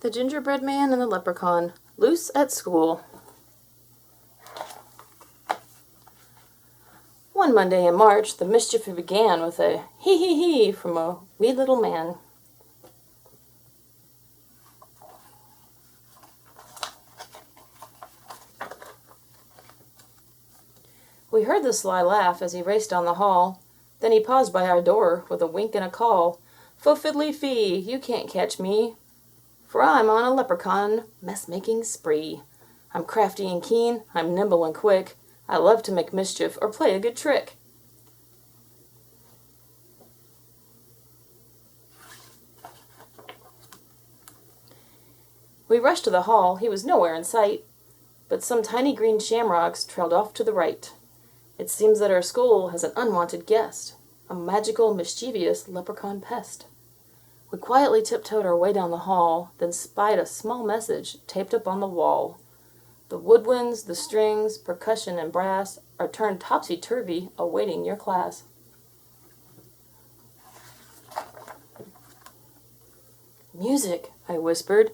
The Gingerbread Man and the Leprechaun, loose at school. One Monday in March, the mischief began with a hee from a wee little man. We heard the sly laugh as he raced down the hall. Then he paused by our door with a wink and a call. "Fo fiddly fee, you can't catch me, for I'm on a leprechaun mess-making spree. I'm crafty and keen, I'm nimble and quick. I love to make mischief or play a good trick." We rushed to the hall. He was nowhere in sight, but some tiny green shamrocks trailed off to the right. It seems that our school has an unwanted guest, a magical, mischievous leprechaun pest. We quietly tiptoed our way down the hall, then spied a small message taped up on the wall. "The woodwinds, the strings, percussion, and brass are turned topsy-turvy, awaiting your class." "Music," I whispered.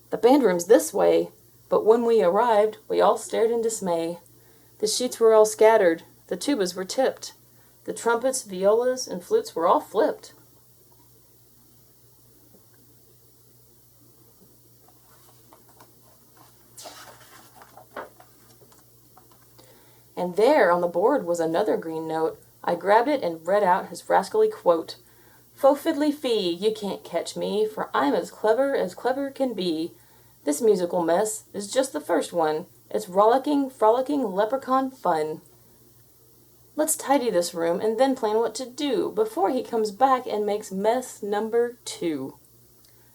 "The band room's this way." But when we arrived, we all stared in dismay. The sheets were all scattered, the tubas were tipped, the trumpets, violas, and flutes were all flipped. And there on the board was another green note. I grabbed it and read out his rascally quote. "Fo fiddly fee, you can't catch me, for I'm as clever can be. This musical mess is just the first one. It's rollicking, frolicking leprechaun fun. Let's tidy this room and then plan what to do before he comes back and makes mess number 2.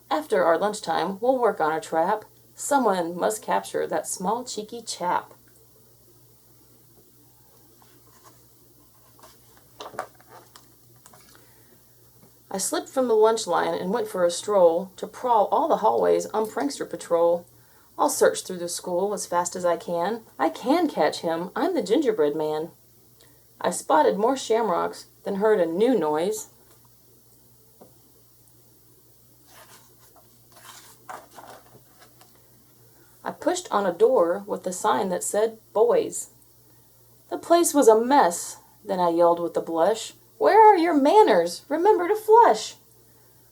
After our lunchtime, we'll work on a trap. Someone must capture that small cheeky chap." I slipped from the lunch line and went for a stroll to prowl all the hallways on Prankster patrol. I'll search through the school as fast as I can. I can catch him. I'm the Gingerbread Man. I spotted more shamrocks, then heard a new noise. I pushed on a door with a sign that said "Boys." The place was a mess. Then I yelled with a blush, "Where are your manners? Remember to flush."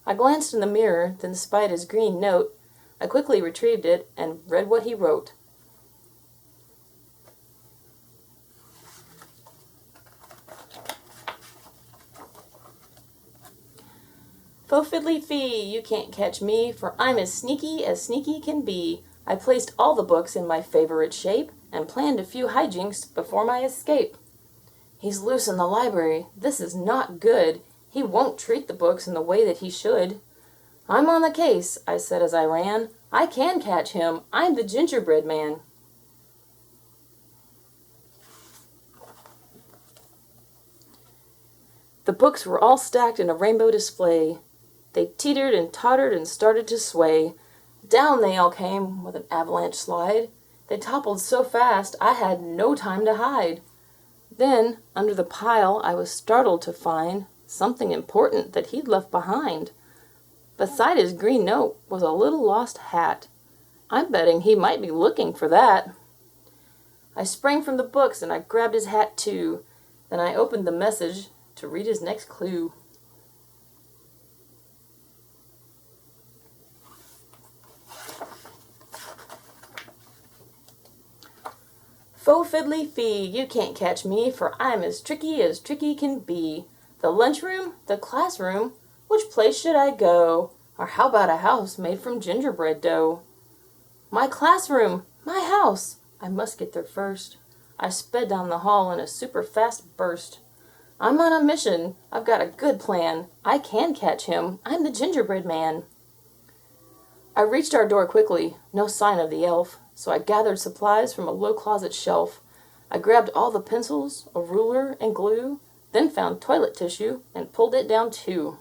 I glanced in the mirror, then spied his green note. I quickly retrieved it and read what he wrote. "Fo fiddly fee, you can't catch me, for I'm as sneaky can be. I placed all the books in my favorite shape and planned a few hijinks before my escape. He's loose in the library. This is not good. He won't treat the books in the way that he should. I'm on the case," I said as I ran. "I can catch him. I'm the Gingerbread Man." The books were all stacked in a rainbow display. They teetered and tottered and started to sway. Down they all came with an avalanche slide. They toppled so fast I had no time to hide. Then, under the pile, I was startled to find something important that he'd left behind. Beside his green note was a little lost hat. I'm betting he might be looking for that. I sprang from the books and I grabbed his hat too. Then I opened the message to read his next clue. "Fo fiddly fee, you can't catch me, for I'm as tricky can be. The lunchroom, the classroom, which place should I go? Or how about a house made from gingerbread dough? My classroom, my house, I must get there first." I sped down the hall in a super fast burst. I'm on a mission, I've got a good plan. I can catch him, I'm the Gingerbread Man. I reached our door quickly, no sign of the elf, so I gathered supplies from a low closet shelf. I grabbed all the pencils, a ruler, and glue, then found toilet tissue and pulled it down too.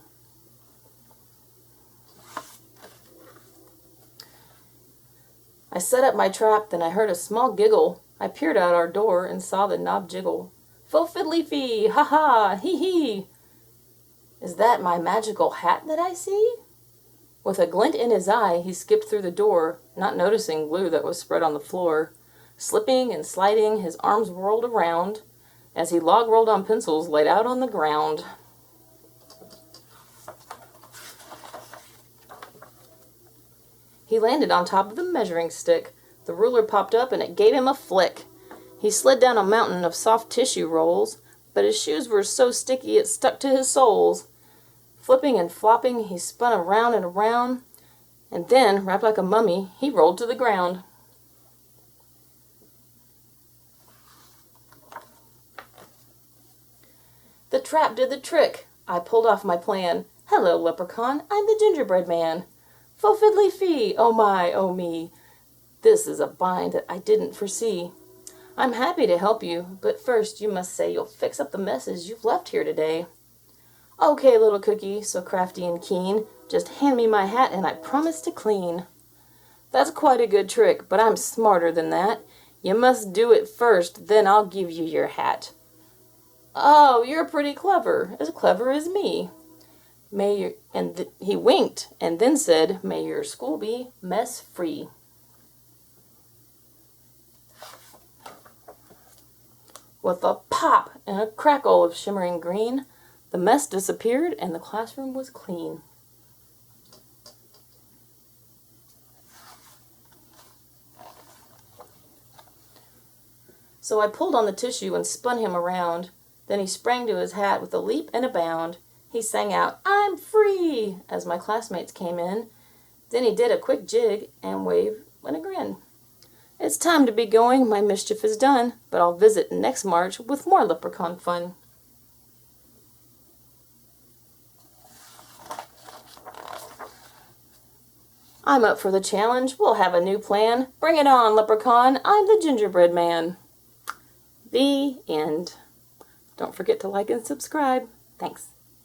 I set up my trap, then I heard a small giggle. I peered out our door and saw the knob jiggle. "Fo fiddly fee, ha ha, hee hee. Is that my magical hat that I see?" With a glint in his eye, he skipped through the door, not noticing glue that was spread on the floor. Slipping and sliding, his arms whirled around as he log-rolled on pencils laid out on the ground. He landed on top of the measuring stick. The ruler popped up and it gave him a flick. He slid down a mountain of soft tissue rolls, but his shoes were so sticky it stuck to his soles. Flipping and flopping, he spun around and around, and then, wrapped like a mummy, he rolled to the ground. The trap did the trick. I pulled off my plan. Hello, Leprechaun, I'm the Gingerbread Man. Fo fiddly fee, oh my, oh me. This is a bind that I didn't foresee. I'm happy to help you, but first you must say you'll fix up the messes you've left here today. Okay, little cookie, so crafty and keen, just hand me my hat and I promise to clean. That's quite a good trick, but I'm smarter than that. You must do it first, then I'll give you your hat. Oh, you're pretty clever as me. He winked and then said, may your school be mess-free. With a pop and a crackle of shimmering green, the mess disappeared and the classroom was clean. So I pulled on the tissue and spun him around. Then he sprang to his hat with a leap and a bound. He sang out, I'm free, as my classmates came in. Then he did a quick jig and wave and a grin. It's time to be going, my mischief is done, but I'll visit next March with more leprechaun fun. I'm up for the challenge. We'll have a new plan. Bring it on, Leprechaun. I'm the Gingerbread Man. The end. Don't forget to like and subscribe. Thanks.